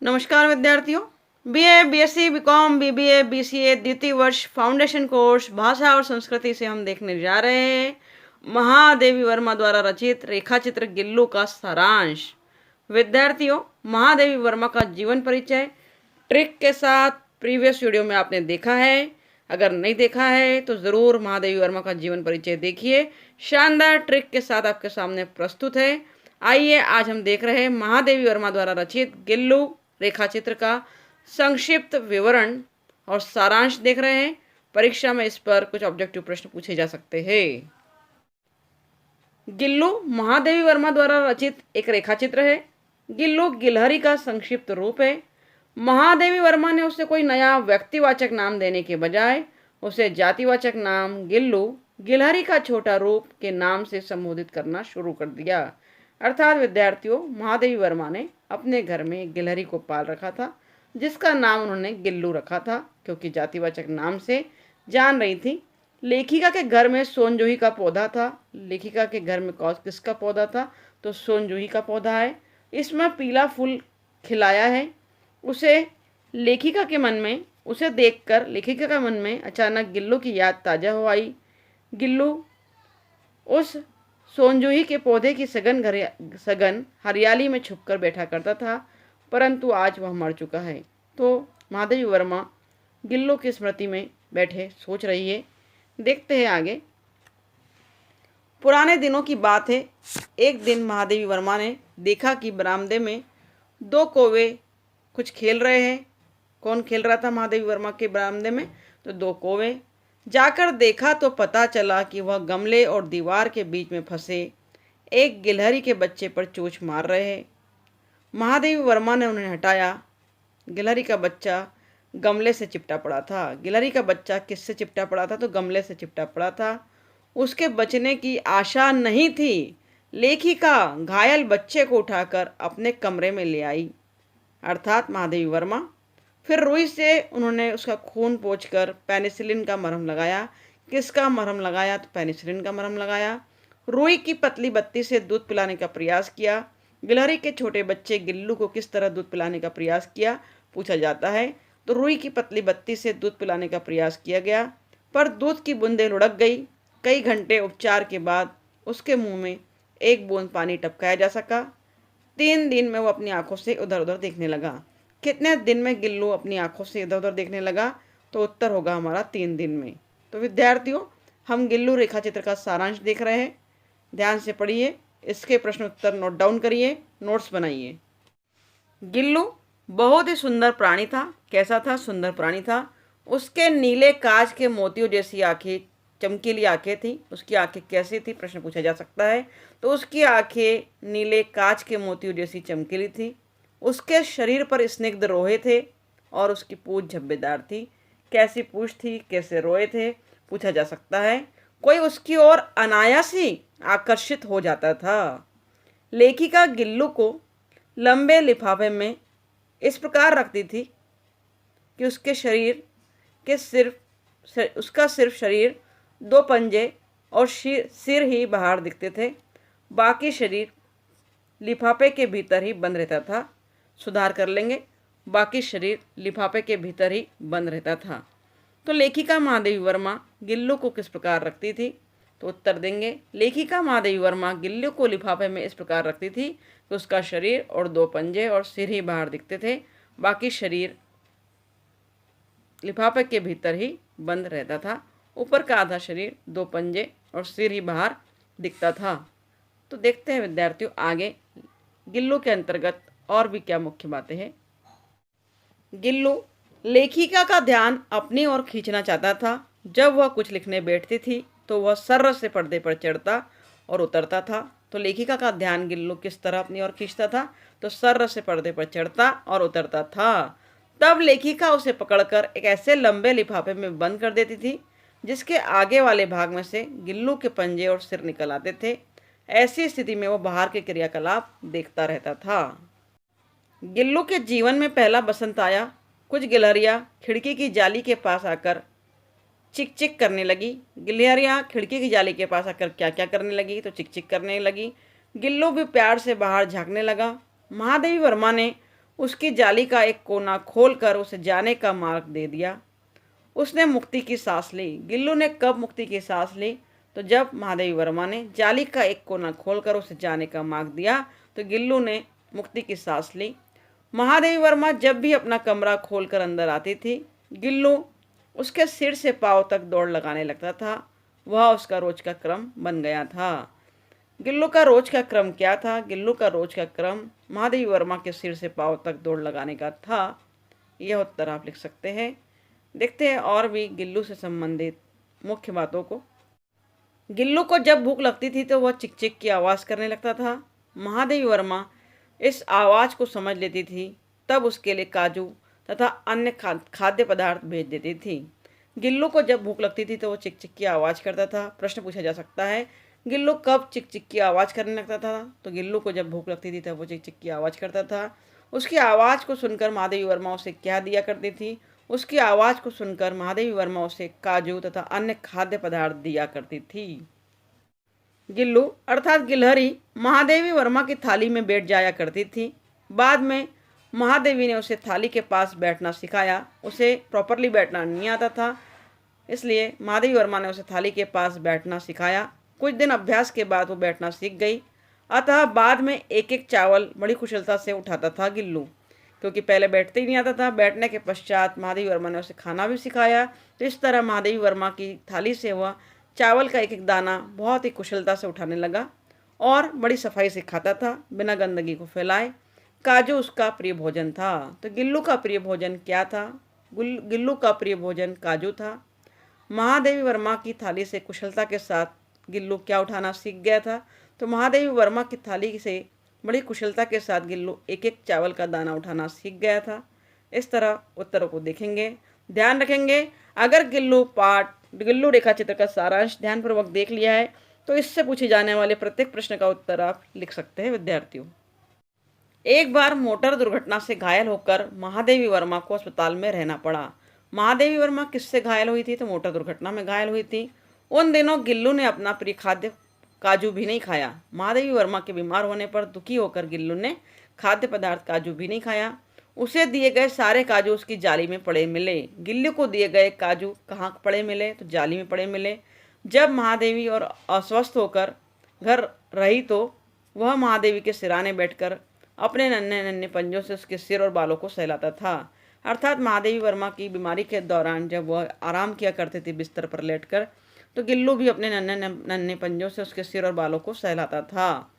नमस्कार विद्यार्थियों। BA, BSc, BCom, BBA, BCA द्वितीय वर्ष फाउंडेशन कोर्स भाषा और संस्कृति से हम देखने जा रहे हैं महादेवी वर्मा द्वारा रचित रेखाचित्र गिल्लू का सारांश। विद्यार्थियों, महादेवी वर्मा का जीवन परिचय ट्रिक के साथ प्रीवियस वीडियो में आपने देखा है। अगर नहीं देखा है तो ज़रूर महादेवी वर्मा का जीवन परिचय देखिए, शानदार ट्रिक के साथ आपके सामने प्रस्तुत है। आइए आज हम देख रहे हैं महादेवी वर्मा द्वारा रचित गिल्लू रेखाचित्र का संक्षिप्त विवरण और सारांश देख रहे हैं। परीक्षा में इस पर कुछ ऑब्जेक्टिव प्रश्न पूछे जा सकते हैं। गिल्लू महादेवी वर्मा द्वारा रचित एक रेखाचित्र है। गिल्लू गिलहरी का संक्षिप्त रूप है। महादेवी वर्मा ने उसे कोई नया व्यक्तिवाचक नाम देने के बजाय उसे जातिवाचक नाम गिल्लू गिलहरी का छोटा रूप के नाम से संबोधित करना शुरू कर दिया। अर्थात विद्यार्थियों, महादेवी वर्मा ने अपने घर में एक गिलहरी को पाल रखा था जिसका नाम उन्होंने गिल्लू रखा था, क्योंकि जातिवाचक नाम से जान रही थी। लेखिका के घर में सोनजूही का पौधा था। लेखिका के घर में किसका पौधा था? तो सोनजूही का पौधा है। इसमें पीला फूल खिलाया है। उसे देखकर लेखिका के मन में अचानक गिल्लू की याद ताज़ा हो आई। गिल्लू उस सोनजूही के पौधे की सघन हरियाली में छुपकर बैठा करता था, परंतु आज वह मर चुका है। तो महादेवी वर्मा गिल्लू की स्मृति में बैठे सोच रही है। देखते हैं आगे। पुराने दिनों की बात है। एक दिन महादेवी वर्मा ने देखा कि बरामदे में दो कौवे कुछ खेल रहे हैं। कौन खेल रहा था महादेवी वर्मा के बरामदे में? तो दो कौवे। जाकर देखा तो पता चला कि वह गमले और दीवार के बीच में फंसे एक गिलहरी के बच्चे पर चोंच मार रहे हैं। महादेवी वर्मा ने उन्हें हटाया। गिलहरी का बच्चा गमले से चिपटा पड़ा था। गिलहरी का बच्चा किससे चिपटा पड़ा था? तो गमले से चिपटा पड़ा था। उसके बचने की आशा नहीं थी। लेखिका घायल बच्चे को उठाकर अपने कमरे में ले आई, अर्थात महादेवी वर्मा। फिर रुई से उन्होंने उसका खून पोंछकर पेनिसिलिन का मरहम लगाया। किसका मरहम लगाया? तो पेनिसिलिन का मरहम लगाया। रुई की पतली बत्ती से दूध पिलाने का प्रयास किया। गिलहरी के छोटे बच्चे गिल्लू को किस तरह दूध पिलाने का प्रयास किया पूछा जाता है। तो रुई की पतली बत्ती से दूध पिलाने का प्रयास किया गया, पर दूध की बूंदें लुढ़क गई। कई घंटे उपचार के बाद उसके मुंह में एक बूंद पानी टपकाया जा सका। 3 दिन में वो अपनी आंखों से उधर उधर देखने लगा। कितने दिन में गिल्लू अपनी आंखों से इधर उधर देखने लगा? तो उत्तर होगा हमारा 3 दिन में। तो विद्यार्थियों, हम गिल्लू रेखाचित्र का सारांश देख रहे हैं। ध्यान से पढ़िए, इसके प्रश्न उत्तर नोट डाउन करिए, नोट्स बनाइए। गिल्लू बहुत ही सुंदर प्राणी था। कैसा था? सुंदर प्राणी था। उसके नीले कांच के मोतियों जैसी आंखें, चमकीली आंखें थी। उसकी आंखें कैसी थी? प्रश्न पूछा जा सकता है। तो उसकी आंखें नीले कांच के मोतियों जैसी चमकीली थी। उसके शरीर पर स्निग्ध रोए थे और उसकी पूंछ झब्बेदार थी। कैसी पूंछ थी, कैसे रोए थे पूछा जा सकता है। कोई उसकी ओर अनायास ही आकर्षित हो जाता था। लेखिका गिल्लू को लंबे लिफाफे में इस प्रकार रखती थी कि उसका सिर्फ शरीर, 2 पंजे और सिर ही बाहर दिखते थे। बाकी शरीर लिफाफे के भीतर ही बंद रहता था। सुधार कर लेंगे, बाकी शरीर लिफाफे के भीतर ही बंद रहता था। तो लेखिका महादेवी वर्मा गिल्लू को किस प्रकार रखती थी? तो उत्तर देंगे, लेखिका महादेवी वर्मा गिल्लू को लिफाफे में इस प्रकार रखती थी कि उसका शरीर और 2 पंजे और सिर ही बाहर दिखते थे। बाकी शरीर लिफाफे के भीतर ही बंद रहता था। ऊपर का आधा शरीर, 2 पंजे और सिर ही बाहर दिखता था। तो देखते हैं विद्यार्थियों आगे गिल्लू के अंतर्गत और भी क्या मुख्य बातें हैं। गिल्लू लेखिका का ध्यान अपनी ओर खींचना चाहता था। जब वह कुछ लिखने बैठती थी तो वह सर्र से पर्दे पर चढ़ता और उतरता था। तो लेखिका का ध्यान गिल्लू किस तरह अपनी ओर खींचता था? तो सर्र से पर्दे पर चढ़ता और उतरता था। तब लेखिका उसे पकड़कर एक ऐसे लंबे लिफाफे में बंद कर देती थी जिसके आगे वाले भाग में से गिल्लू के पंजे और सिर निकल आते थे। ऐसी स्थिति में वह बाहर के क्रियाकलाप देखता रहता था। गिल्लू के जीवन में पहला बसंत आया। कुछ गिलहरियाँ खिड़की की जाली के पास आकर चिक चिक करने लगी। गिलहरियाँ खिड़की की जाली के पास आकर क्या क्या करने लगी? तो चिक चिक करने लगी। गिल्लू भी प्यार से बाहर झांकने लगा। महादेवी वर्मा ने उसकी जाली का एक कोना खोलकर उसे जाने का मार्ग दे दिया। उसने मुक्ति की सांस ली। गिल्लू ने कब मुक्ति की सांस ली? तो जब महादेवी वर्मा ने जाली का एक कोना खोलकर उसे जाने का मार्ग दिया तो गिल्लू ने मुक्ति की सांस ली। महादेवी वर्मा जब भी अपना कमरा खोलकर अंदर आती थी, गिल्लू उसके सिर से पांव तक दौड़ लगाने लगता था। वह उसका रोज का क्रम बन गया था। गिल्लू का रोज का क्रम क्या था? गिल्लू का रोज का क्रम महादेवी वर्मा के सिर से पांव तक दौड़ लगाने का था। यह उत्तर आप लिख सकते हैं। देखते हैं और भी गिल्लू से संबंधित मुख्य बातों को। गिल्लू को जब भूख लगती थी तो वह चिक चिक की आवाज़ करने लगता था। महादेवी वर्मा इस आवाज़ को समझ लेती थी, तब उसके लिए काजू तथा अन्य खाद्य पदार्थ भेज देती थी। गिल्लू को जब भूख लगती थी तो वह चिक चिक की आवाज़ करता था। प्रश्न पूछा जा सकता है, गिल्लू कब चिक चिक की आवाज़ करने लगता था? तो गिल्लू को जब भूख लगती थी तब वो चिक चिक की आवाज़ करता था। उसकी आवाज़ को सुनकर महादेवी वर्मा उसे क्या दिया करती थी? उसकी आवाज़ को सुनकर महादेवी वर्मा उसे काजू तथा अन्य खाद्य पदार्थ दिया करती थी। गिल्लू अर्थात गिलहरी महादेवी वर्मा की थाली में बैठ जाया करती थी। बाद में महादेवी ने उसे थाली के पास बैठना सिखाया। उसे प्रॉपरली बैठना नहीं आता था, इसलिए महादेवी वर्मा ने उसे थाली के पास बैठना सिखाया। कुछ दिन अभ्यास के बाद वो बैठना सीख गई। अतः बाद में एक एक चावल बड़ी कुशलता से उठाता था गिल्लू, क्योंकि पहले बैठते ही नहीं आता था। बैठने के पश्चात महादेवी वर्मा ने उसे खाना भी सिखाया। तो इस तरह महादेवी वर्मा की थाली से वह चावल का एक एक दाना बहुत ही कुशलता से उठाने लगा और बड़ी सफाई से खाता था, बिना गंदगी को फैलाए। काजू उसका प्रिय भोजन था। तो गिल्लू का प्रिय भोजन क्या था? गिल्लू का प्रिय भोजन काजू था। महादेवी वर्मा की थाली से कुशलता के साथ गिल्लू क्या उठाना सीख गया था? तो महादेवी वर्मा की थाली से बड़ी कुशलता के साथ गिल्लू एक एक चावल का दाना उठाना सीख गया था। इस तरह उत्तरों को देखेंगे, ध्यान रखेंगे। अगर गिल्लू रेखा चित्र का सारांश ध्यानपूर्वक देख लिया है तो इससे पूछे जाने वाले प्रत्येक प्रश्न का उत्तर आप लिख सकते हैं विद्यार्थियों। एक बार मोटर दुर्घटना से घायल होकर महादेवी वर्मा को अस्पताल में रहना पड़ा। महादेवी वर्मा किससे घायल हुई थी? तो मोटर दुर्घटना में घायल हुई थी। उन दिनों गिल्लू ने अपना प्रिय खाद्य काजू भी नहीं खाया। महादेवी वर्मा के बीमार होने पर दुखी होकर गिल्लू ने खाद्य पदार्थ काजू भी नहीं खाया। उसे दिए गए सारे काजू उसकी जाली में पड़े मिले। गिल्लू को दिए गए काजू कहाँ पड़े मिले? तो जाली में पड़े मिले। जब महादेवी और अस्वस्थ होकर घर रही तो वह महादेवी के सिराने बैठकर अपने नन्हे नन्हे पंजों से उसके सिर और बालों को सहलाता था। अर्थात महादेवी वर्मा की बीमारी के दौरान जब वह आराम किया करते थे बिस्तर पर लेटकर, तो गिल्लू भी अपने नन्हे नन्हे पंजों से उसके सिर और बालों को सहलाता था।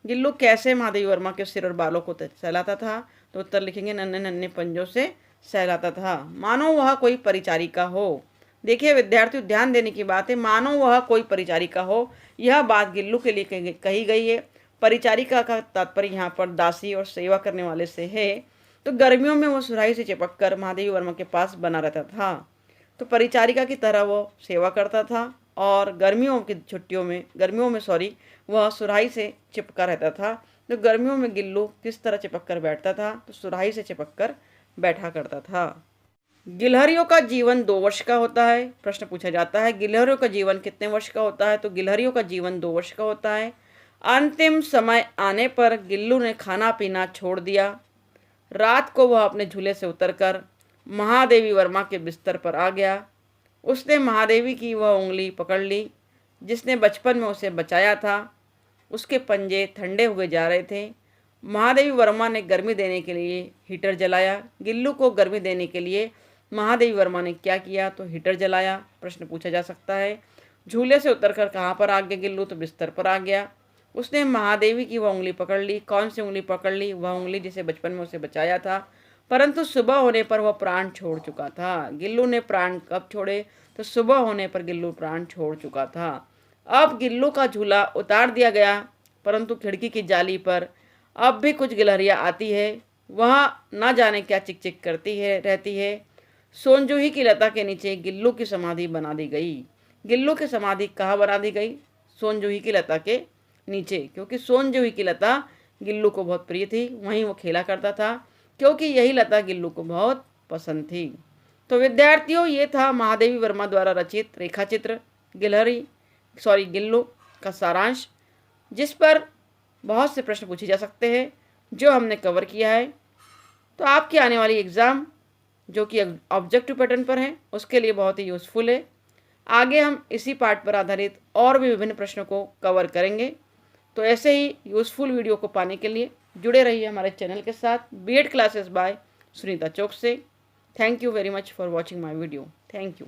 गिल्लू कैसे महादेवी वर्मा के सिर और बालों को सहलाता था? तो उत्तर लिखेंगे, नन्हे नन्हे पंजों से सहलाता था, मानो वह कोई परिचारिका हो। देखिए विद्यार्थियों, ध्यान देने की बात है, मानो वह कोई परिचारिका हो। यह बात गिल्लू के लिए कही गई है। परिचारिका का तात्पर्य यहाँ पर दासी और सेवा करने वाले से है। तो गर्मियों में वह सुराही से चिपक कर महादेवी वर्मा के पास बना रहता था। तो परिचारिका की तरह वो सेवा करता था और गर्मियों में वह सुराही से चिपका रहता था। तो गर्मियों में गिल्लू किस तरह चिपक कर बैठता था? तो सुराही से चिपक कर बैठा करता था। गिलहरियों का जीवन 2 वर्ष का होता है। प्रश्न पूछा जाता है, गिलहरियों का जीवन कितने वर्ष का होता है? तो गिलहरियों का जीवन 2 वर्ष का होता है। अंतिम समय आने पर गिल्लू ने खाना पीना छोड़ दिया। रात को वह अपने झूले से उतरकर महादेवी वर्मा के बिस्तर पर आ गया। उसने महादेवी की वह उंगली पकड़ ली जिसने बचपन में उसे बचाया था। उसके पंजे ठंडे हुए जा रहे थे। महादेवी वर्मा ने गर्मी देने के लिए हीटर जलाया। गिल्लू को गर्मी देने के लिए महादेवी वर्मा ने क्या किया? तो हीटर जलाया। प्रश्न पूछा जा सकता है, झूले से उतरकर कहाँ पर आ गया गिल्लू? तो बिस्तर पर आ गया। उसने महादेवी की वह उंगली पकड़ ली। कौन सी उंगली पकड़ ली? वह उंगली जिसे बचपन में उसे बचाया था, परंतु सुबह होने पर वह प्राण छोड़ चुका था। गिल्लू ने प्राण कब छोड़े? तो सुबह होने पर गिल्लू प्राण छोड़ चुका था। अब गिल्लू का झूला उतार दिया गया, परंतु खिड़की की जाली पर अब भी कुछ गिलहरियाँ आती है। वह न जाने क्या चिक चिक रहती है। सोनजूही की लता के नीचे गिल्लू की समाधि बना दी गई। गिल्लू की समाधि कहाँ बना दी गई? सोनजूही की लता के नीचे, क्योंकि सोनजूही की लता गिल्लू को बहुत प्रिय थी। वहीं वो खेला करता था, क्योंकि यही लता गिल्लू को बहुत पसंद थी। तो विद्यार्थियों, ये था महादेवी वर्मा द्वारा रचित रेखाचित्र गिल्लू का सारांश, जिस पर बहुत से प्रश्न पूछे जा सकते हैं, जो हमने कवर किया है। तो आपकी आने वाली एग्ज़ाम जो कि ऑब्जेक्टिव पैटर्न पर है उसके लिए बहुत ही यूज़फुल है। आगे हम इसी पार्ट पर आधारित और भी विभिन्न प्रश्नों को कवर करेंगे। तो ऐसे ही यूज़फुल वीडियो को पाने के लिए जुड़े रहिए हमारे चैनल के साथ बीएड क्लासेस बाय सुनीता चौक से। Thank you very much for watching my video. Thank you.